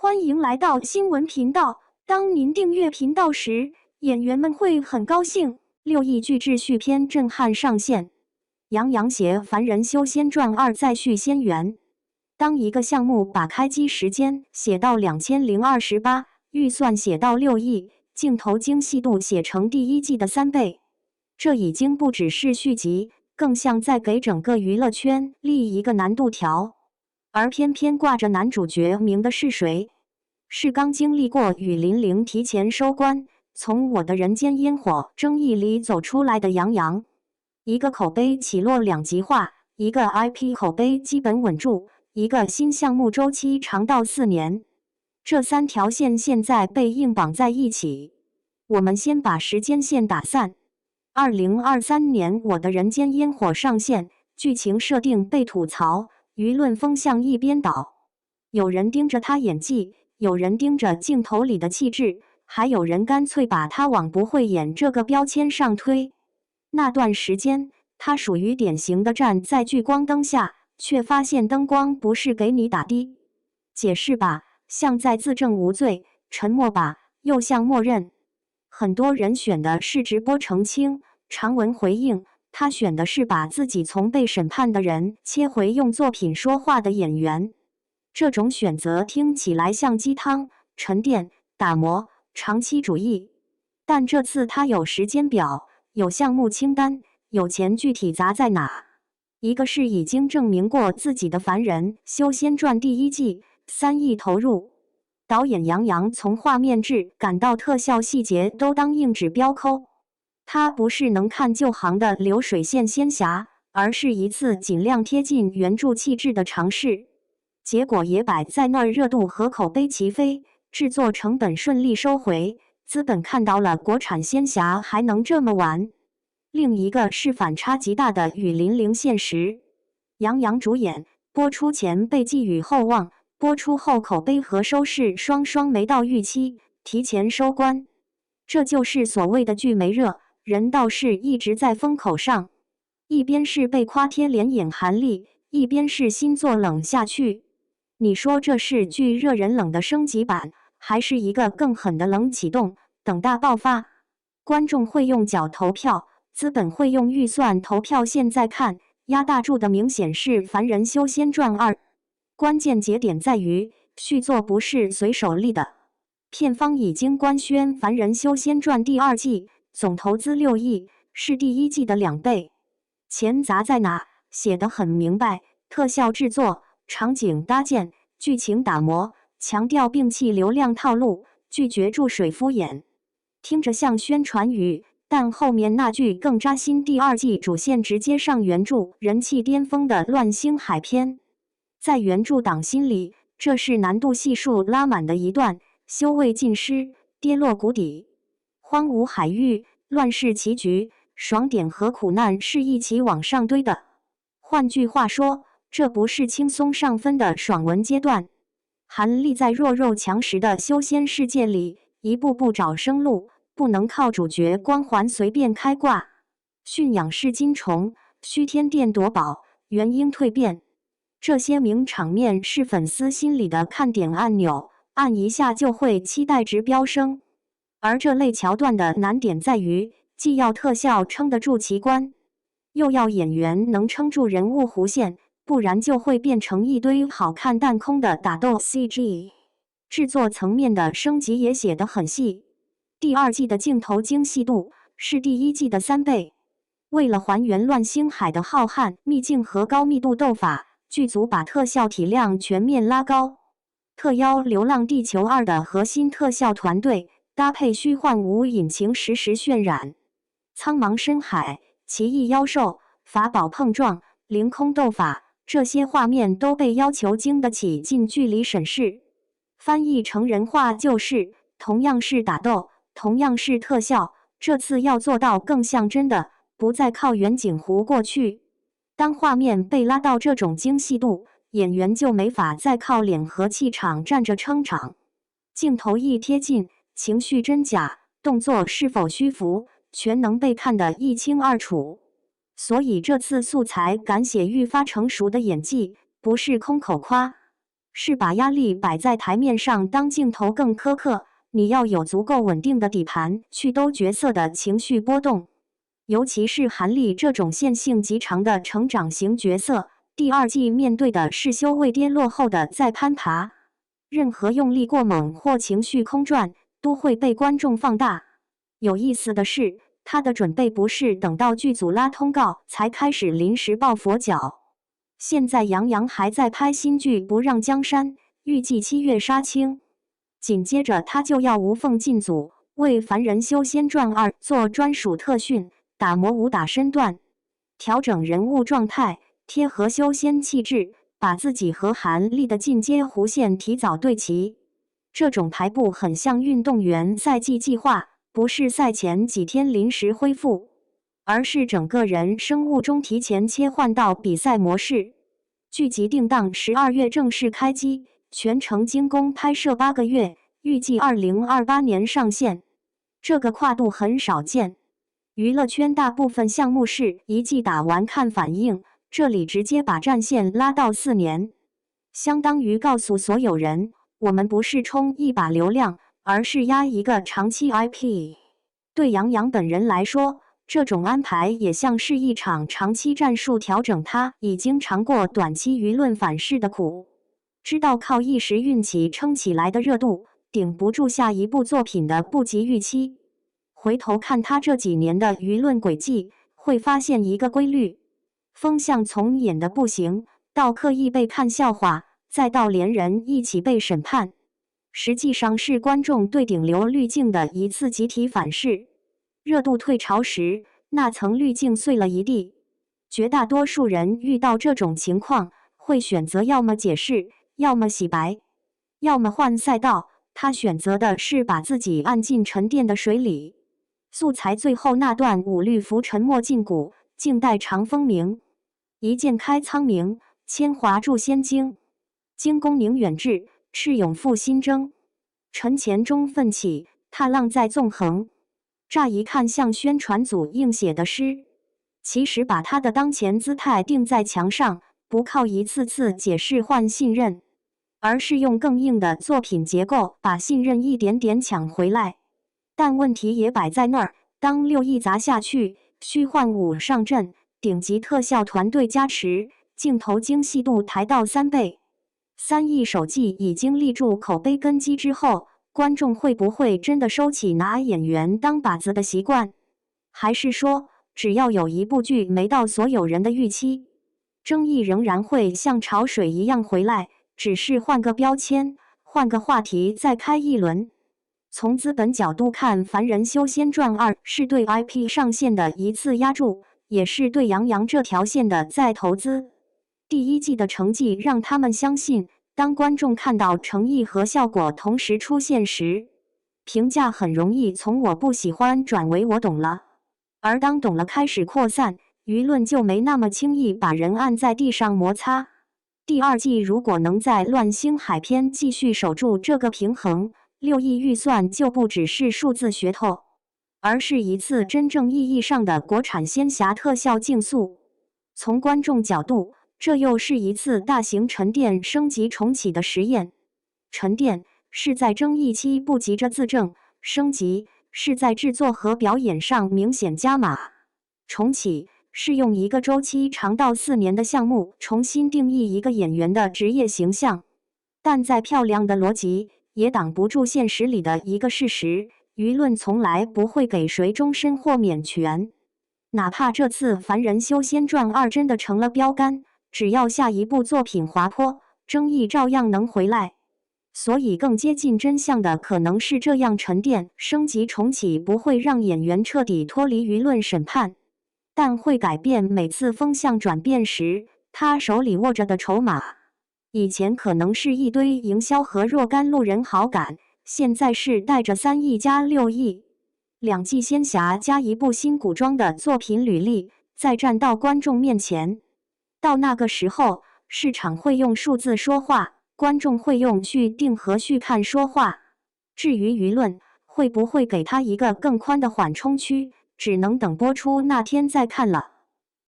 欢迎来到新闻频道。当您订阅频道时，演员们会很高兴。6亿巨制续篇震撼上线，杨洋写《凡人修仙传2》再续仙缘。当一个项目把开机时间写到2028，预算写到6亿，镜头精细度写成第一季的3倍，这已经不只是续集，更像在给整个娱乐圈立一个难度条。而偏偏挂着男主角名的是谁？是刚经历过雨霖铃提前收官，从我的人间烟火争议里走出来的杨洋。一个口碑起落两极化，一个 IP 口碑基本稳住，一个新项目周期长到4年。这3条线现在被硬绑在一起。我们先把时间线打散。2023年我的人间烟火上线，剧情设定被吐槽，舆论风向一边倒。有人盯着他演技，有人盯着镜头里的气质，还有人干脆把他往不会演这个标签上推。那段时间，他属于典型的站在聚光灯下，却发现灯光不是给你打的。解释吧，像在自证无罪；沉默吧，又像默认。很多人选的是直播澄清、长文回应，他选的是把自己从被审判的人切回用作品说话的演员。这种选择听起来像鸡汤、沉淀、打磨、长期主义，但这次他有时间表，有项目清单，有钱具体砸在哪？一个是已经证明过自己的《凡人修仙传》第1季3亿投入，导演杨洋从画面质感到特效细节都当硬指标抠。他不是能看就行的流水线仙侠，而是一次尽量贴近原著气质的尝试。结果也摆在那儿，热度和口碑齐飞，制作成本顺利收回，资本看到了国产仙侠还能这么玩。另一个是反差极大的雨霖铃现实，杨洋主演，播出前被寄予厚望，播出后口碑和收视双没到预期，提前收官。这就是所谓的剧没热，人倒是一直在风口上。一边是被夸贴脸眼韩历，一边是新作冷下去。你说这是剧热人冷的升级版，还是一个更狠的冷启动？等大爆发，观众会用脚投票，资本会用预算投票。现在看，压大注的明显是《凡人修仙传2》。关键节点在于，续作不是随手立的。片方已经官宣《凡人修仙传》第2季，总投资6亿，是第1季的2倍。钱砸在哪？写得很明白，特效制作、场景搭建、剧情打磨，强调摒弃流量套路，拒绝注水敷衍。听着像宣传语，但后面那句更扎心。第2季主线直接上原著人气巅峰的乱星海篇，在原著党心里，这是难度系数拉满的一段，修为尽失，跌落谷底，荒芜海域，乱世棋局，爽点和苦难是一起往上堆的。换句话说，这不是轻松上分的爽文阶段。韩立在弱肉强食的修仙世界里，一步步找生路，不能靠主角光环随便开挂。驯养是金虫，虚天殿夺宝，元婴蜕变，这些名场面是粉丝心里的看点按钮，按一下就会期待值飙升。而这类桥段的难点在于，既要特效撑得住奇观，又要演员能撑住人物弧线，不然就会变成一堆好看但空的打斗 CG。 制作层面的升级也写得很细，第2季的镜头精细度是第1季的3倍。为了还原乱星海的浩瀚秘境和高密度斗法，剧组把特效体量全面拉高。特邀《流浪地球2》的核心特效团队，搭配虚幻五引擎实时渲染，苍茫深海、奇异妖兽、法宝碰撞、凌空斗法，这些画面都被要求经得起近距离审视。翻译成人话就是，同样是打斗，同样是特效，这次要做到更像真的，不再靠远景糊过去。当画面被拉到这种精细度，演员就没法再靠脸和气场站着撑场。镜头一贴近，情绪真假，动作是否虚浮，全能被看得一清二楚。所以这次素材敢写愈发成熟的演技，不是空口夸。是把压力摆在台面上，当镜头更苛刻。你要有足够稳定的底盘去兜角色的情绪波动，尤其是韩立这种线性极长的成长型角色。第二季面对的是修为跌落后的再攀爬，任何用力过猛或情绪空转都会被观众放大。有意思的是，他的准备不是等到剧组拉通告才开始临时抱佛脚。现在杨洋还在拍新剧《不让江山》，预计7月杀青。紧接着他就要无缝进组，为《凡人修仙传2》做专属特训，打磨武打身段，调整人物状态，贴合修仙气质，把自己和韩立的进阶弧线提早对齐。这种排布很像运动员赛季计划，不是赛前几天临时恢复，而是整个人生物钟提前切换到比赛模式。剧集定档12月正式开机，全程精工拍摄8个月，预计2028年上线。这个跨度很少见。娱乐圈大部分项目是一季打完看反应，这里直接把战线拉到4年，相当于告诉所有人，我们不是冲一把流量，而是压一个长期 IP。对杨洋本人来说，这种安排也像是一场长期战术调整，他已经尝过短期舆论反噬的苦，知道靠一时运气撑起来的热度顶不住下一部作品的不及预期。回头看他这几年的舆论轨迹，会发现一个规律：风向从演的不行，到刻意被看笑话，再到连人一起被审判，实际上是观众对顶流滤镜的一次集体反噬。热度退潮时，那层滤镜碎了一地。绝大多数人遇到这种情况，会选择要么解释，要么洗白，要么换赛道。他选择的是把自己按进沉淀的水里。素材最后那段五律浮沉没禁谷，静待长风鸣。一剑开苍冥，千华铸仙经。惊弓凝远志，赤勇赴新征。沉潜中奋起，踏浪在纵横。乍一看像宣传组硬写的诗，其实把他的当前姿态钉在墙上，不靠一次次解释换信任，而是用更硬的作品结构把信任一点点抢回来。但问题也摆在那儿，当6亿砸下去，虚幻五上阵，顶级特效团队加持，镜头精细度抬到3倍，3亿首季已经立住口碑根基之后，观众会不会真的收起拿演员当靶子的习惯？还是说，只要有一部剧没到所有人的预期，争议仍然会像潮水一样回来，只是换个标签，换个话题再开一轮？从资本角度看，《凡人修仙传2》是对 IP 上线的一次压注，也是对杨洋这条线的再投资。第一季的成绩让他们相信，当观众看到诚意和效果同时出现时，评价很容易从我不喜欢转为我懂了。而当懂了开始扩散，舆论就没那么轻易把人按在地上摩擦。第二季如果能在乱星海篇继续守住这个平衡，6亿预算就不只是数字噱头，而是一次真正意义上的国产仙侠特效竞速。从观众角度，这又是一次大型沉淀升级重启的实验。沉淀是在争议期不急着自证，升级是在制作和表演上明显加码。重启是用一个周期长到4年的项目重新定义一个演员的职业形象。但再漂亮的逻辑也挡不住现实里的一个事实，舆论从来不会给谁终身豁免权。哪怕这次《凡人修仙传2》真的成了标杆，只要下一部作品滑坡，争议照样能回来。所以更接近真相的可能是这样沉淀升级重启不会让演员彻底脱离舆论审判，但会改变每次风向转变时他手里握着的筹码。以前可能是一堆营销和若干路人好感，现在是带着3亿加6亿，2季仙侠加一部新古装的作品履历，再站到观众面前。到那个时候，市场会用数字说话，观众会用续订和续看说话。至于舆论会不会给他一个更宽的缓冲区，只能等播出那天再看了。